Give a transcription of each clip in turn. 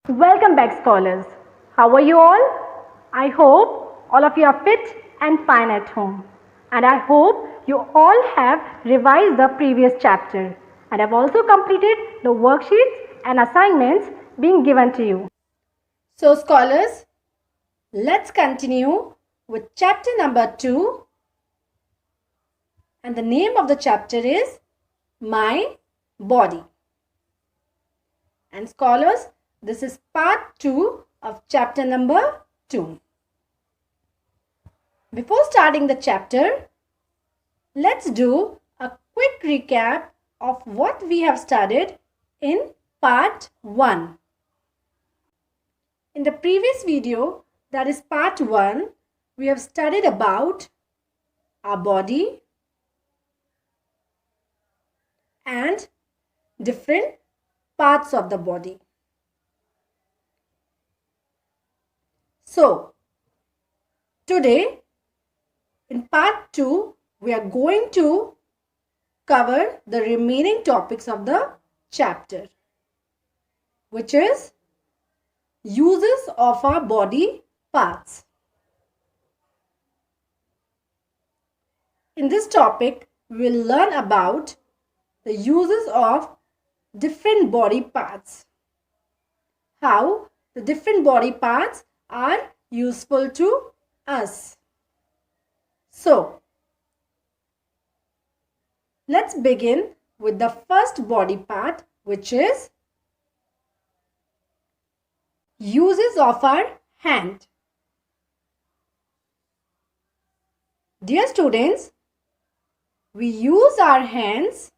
Welcome back, scholars. How are you all? I hope all of you are fit and fine at home. And I hope you all have revised the previous chapter and have also completed the worksheets and assignments being given to you. So, scholars, let's continue with chapter number 2. And the name of the chapter is My Body. And scholars, this is part 2 of chapter number 2. Before starting the chapter, let's do a quick recap of what we have studied in part 1. In the previous video, that is part 1, we have studied about our body and different parts of the body. So, today in part 2, we are going to cover the remaining topics of the chapter, which is uses of our body parts. In this topic, we will learn about the uses of different body parts, how the different body parts are useful to us. So, let's begin with the first body part, which is uses of our hand. Dear students, we use our hands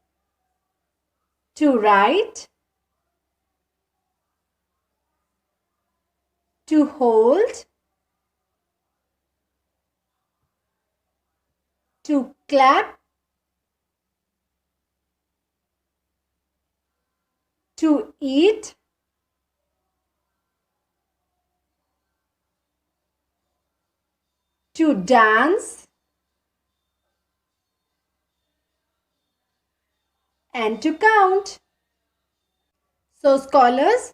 to write, to hold, to clap, to eat, to dance, and to count. So, scholars,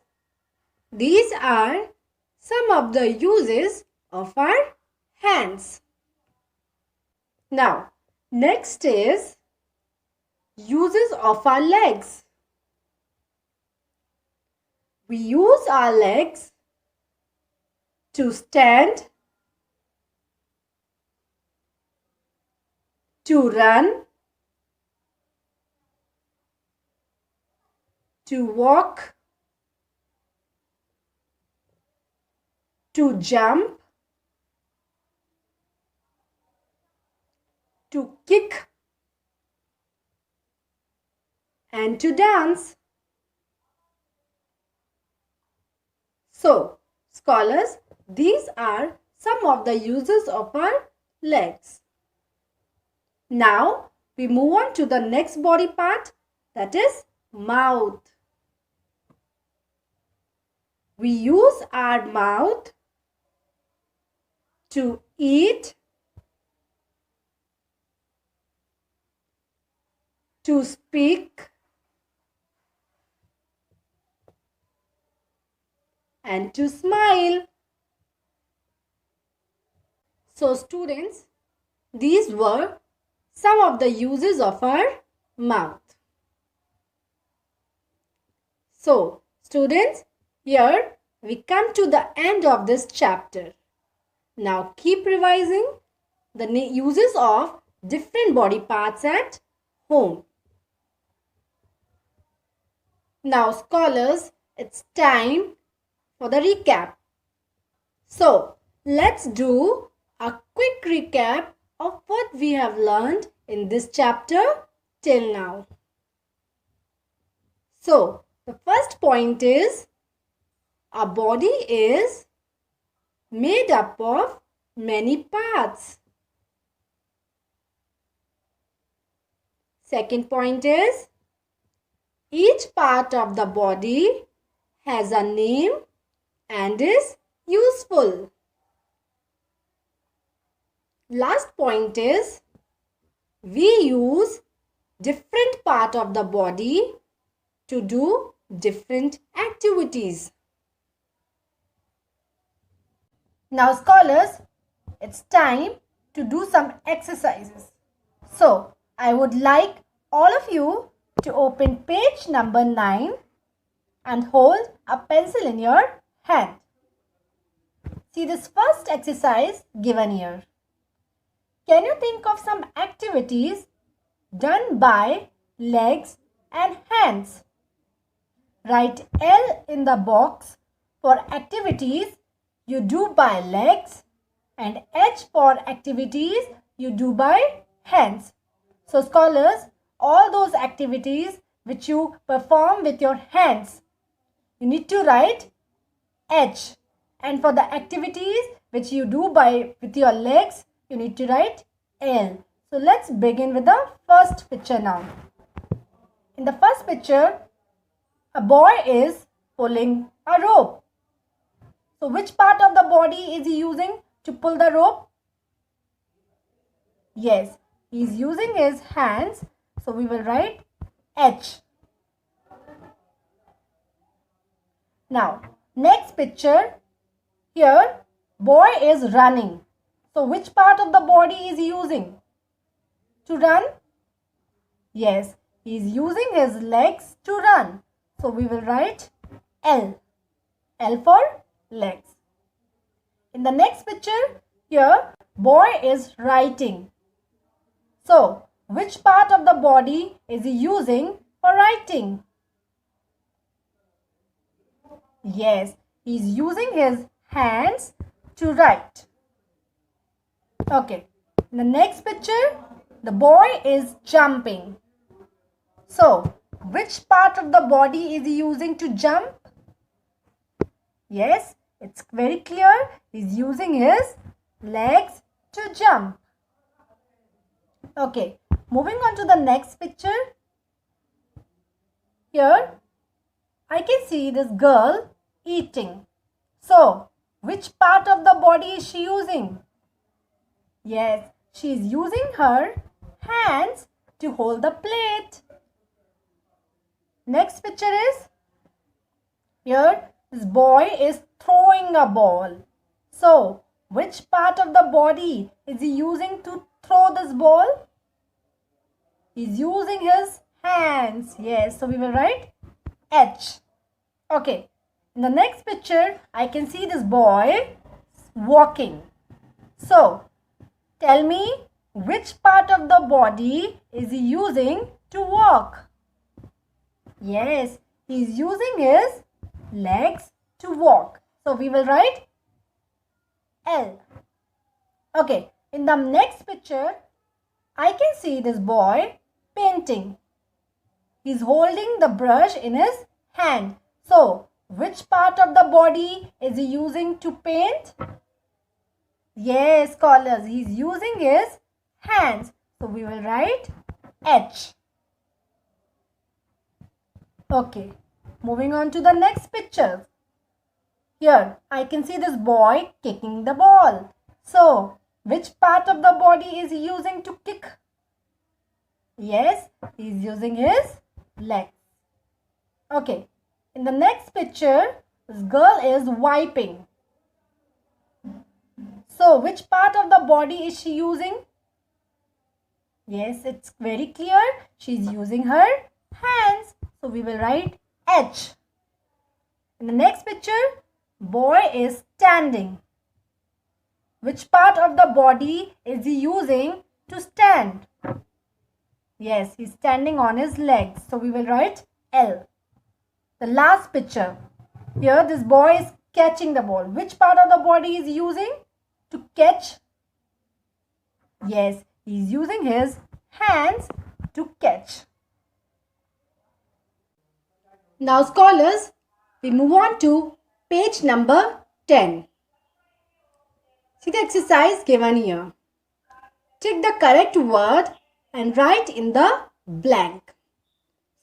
these are some of the uses of our hands. Now, next is uses of our legs. We use our legs to stand, to run, to walk, to jump, to kick, and to dance. So, scholars, these are some of the uses of our legs. Now, we move on to the next body part, that is mouth. We use our mouth to eat, to speak, and to smile. So, students, these were some of the uses of our mouth. So, students, here we come to the end of this chapter. Now, keep revising the uses of different body parts at home. Now, scholars, it's time for the recap. So, let's do a quick recap of what we have learned in this chapter till now. So, the first point is our body is made up of many parts. Second point is each part of the body has a name and is useful. Last point is we use different part of the body to do different activities. Now scholars, it's time to do some exercises. So, I would like all of you to open page number 9 and hold a pencil in your hand. See this first exercise given here. Can you think of some activities done by legs and hands? Write L in the box for activities you do by legs and H for activities you do by hands. So scholars, all those activities which you perform with your hands, you need to write H. And for the activities which you do with your legs, you need to write L. So let's begin with the first picture now. In the first picture, a boy is pulling a rope. So which part of the body is he using to pull the rope? Yes, he is using his hands. So we will write H. Now, next picture. Here, boy is running. So which part of the body is he using to run? Yes, he is using his legs to run. So we will write L. L for legs. In the next picture, here, boy is writing. So which part of the body is he using for writing? Yes, he is using his hands to write. Okay, in the next picture, the boy is jumping. So, which part of the body is he using to jump? Yes, it's very clear. He's using his legs to jump. Okay, moving on to the next picture. Here, I can see this girl eating. So, which part of the body is she using? Yes, she is using her hands to hold the plate. Next picture is, here this boy is throwing a ball. So, which part of the body is he using to throw this ball? He's using his hands. Yes, so we will write H. Okay. In the next picture, I can see this boy walking. So, tell me which part of the body is he using to walk? Yes, he is using his legs to walk. So, we will write L. Okay, in the next picture, I can see this boy painting. He is holding the brush in his hand. So, which part of the body is he using to paint? Yes, scholars, he is using his hands. So, we will write H. Okay, moving on to the next picture. Here, I can see this boy kicking the ball. So, which part of the body is he using to kick? Yes, he is using his legs. Okay. In the next picture, this girl is wiping. So, which part of the body is she using? Yes, it's very clear. She's using her hands. So, we will write H. In the next picture, boy is standing. Which part of the body is he using to stand? Yes, he's standing on his legs. So, we will write L. The last picture. Here this boy is catching the ball. Which part of the body is he using to catch? Yes, he is using his hands to catch. Now scholars, we move on to page number 10. See the exercise given here. Take the correct word and write in the blank.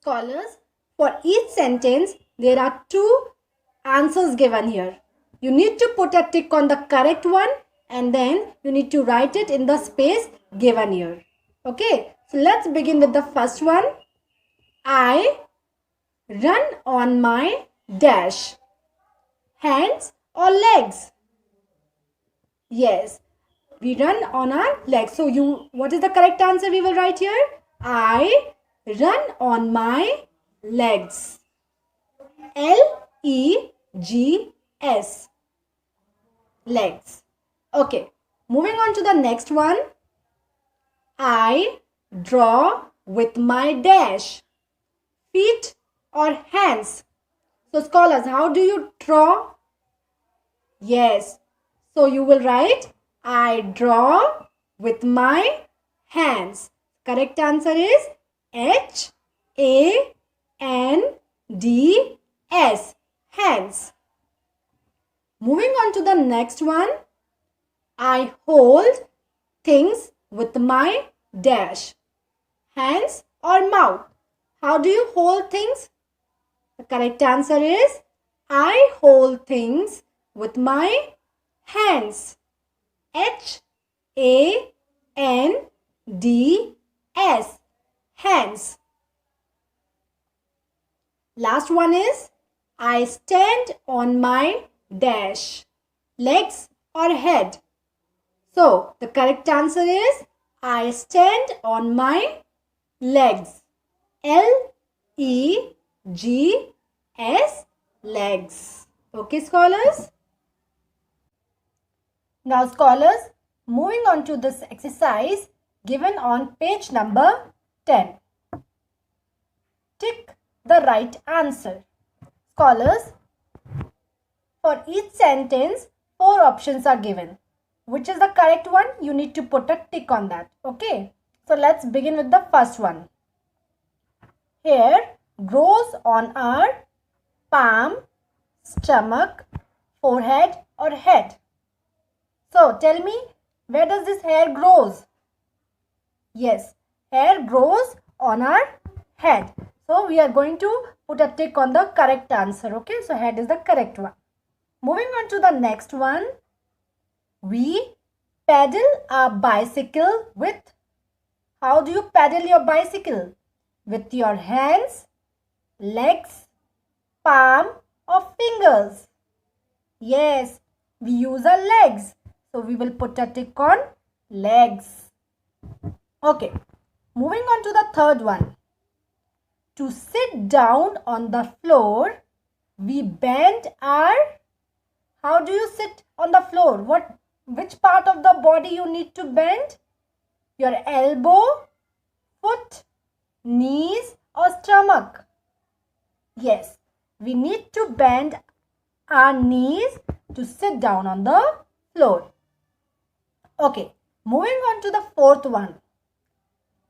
Scholars, for each sentence, there are 2 answers given here. You need to put a tick on the correct one and then you need to write it in the space given here. Okay, so let's begin with the first one. I run on my dash. Hands or legs? Yes, we run on our legs. So what is the correct answer we will write here? I run on my legs. Legs. Legs. Okay. Moving on to the next one. I draw with my dash. Feet or hands? So scholars, how do you draw? Yes. So you will write, I draw with my hands. Correct answer is Hands. Hands. Moving on to the next one. I hold things with my dash. Hands or mouth? How do you hold things? The correct answer is I hold things with my hands. Hands. Hands. Last one is I stand on my dash. Legs or head? So the correct answer is I stand on my legs. Legs. Legs. Okay, scholars? Now, scholars, moving on to this exercise given on page number 10. Tick the right answer. Scholars, for each sentence, 4 options are given. Which is the correct one? You need to put a tick on that. Okay. So let's begin with the first one. Hair grows on our palm, stomach, forehead or head. So tell me, where does this hair grows? Yes, hair grows on our head. So we are going to put a tick on the correct answer. Okay, so head is the correct one. Moving on to the next one. We pedal a bicycle with, how do you pedal your bicycle? With your hands, legs, palm or fingers? Yes, we use our legs. So we will put a tick on legs. Okay, moving on to the third one. To sit down on the floor, we bend our, how do you sit on the floor? Which part of the body you need to bend? Your elbow, foot, knees or stomach? Yes, we need to bend our knees to sit down on the floor. Okay, moving on to the fourth one.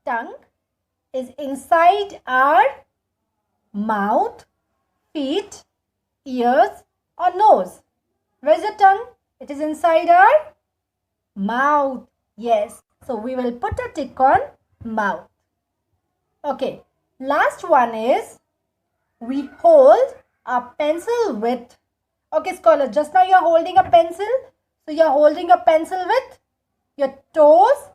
Tongue is inside our mouth, feet, ears or nose. Where is the tongue? It is inside our mouth. Yes, so we will put a tick on mouth. Okay, last one is we hold a pencil with, okay scholar, just now you are holding a pencil. So you are holding a pencil with your toes,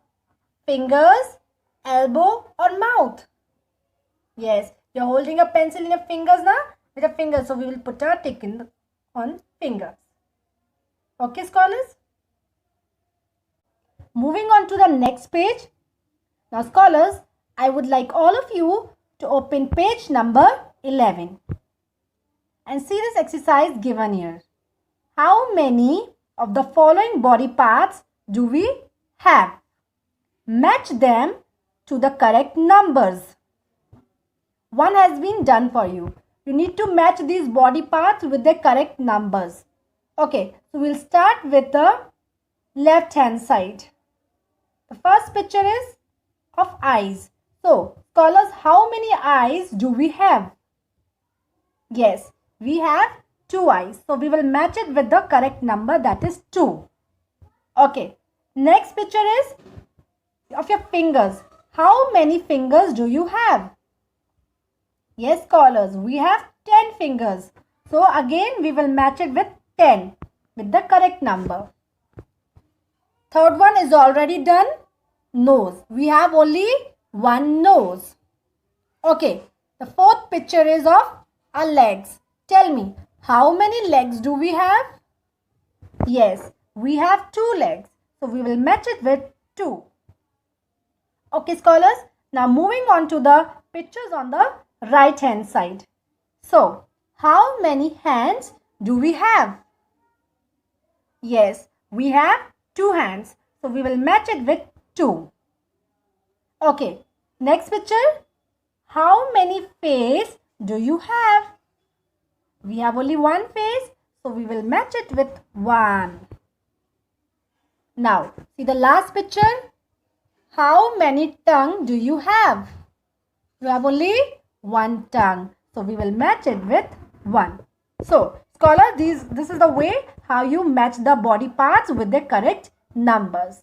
fingers, elbow or mouth. Yes, you are holding a pencil in your fingers now, with your fingers. So we will put a tick on fingers. Okay, scholars? Moving on to the next page. Now, scholars, I would like all of you to open page number 11 and see this exercise given here. How many of the following body parts do we have? Match them to the correct numbers. One has been done for you. You need to match these body parts with the correct numbers. Okay, so we'll start with the left hand side. The first picture is of eyes. So, scholars, how many eyes do we have? Yes, we have 2 eyes. So, we will match it with the correct number, that is 2. Okay, next picture is of your fingers. How many fingers do you have? Yes, scholars, we have 10 fingers. So, again, we will match it with 10 with the correct number. Third one is already done. Nose. We have only 1 nose. Okay. The fourth picture is of our legs. Tell me, how many legs do we have? Yes, we have 2 legs. So we will match it with 2. Okay, scholars. Now moving on to the pictures on the right hand side. So, how many hands do we have? Yes, we have 2 hands. So we will match it with 2. Okay, next picture. How many face do you have? We have only 1 face. So we will match it with 1. Now, see the last picture. How many tongue do you have? You have only 1 tongue. So we will match it with 1. So, scholar, this is the way how you match the body parts with the correct numbers.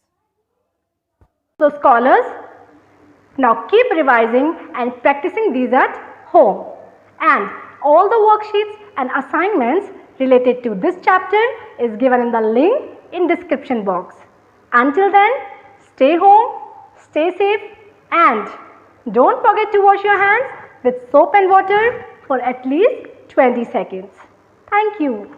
So, scholars, now keep revising and practicing these at home. And all the worksheets and assignments related to this chapter is given in the link in description box. Until then, stay home, stay safe, and don't forget to wash your hands with soap and water for at least 20 seconds. Thank you.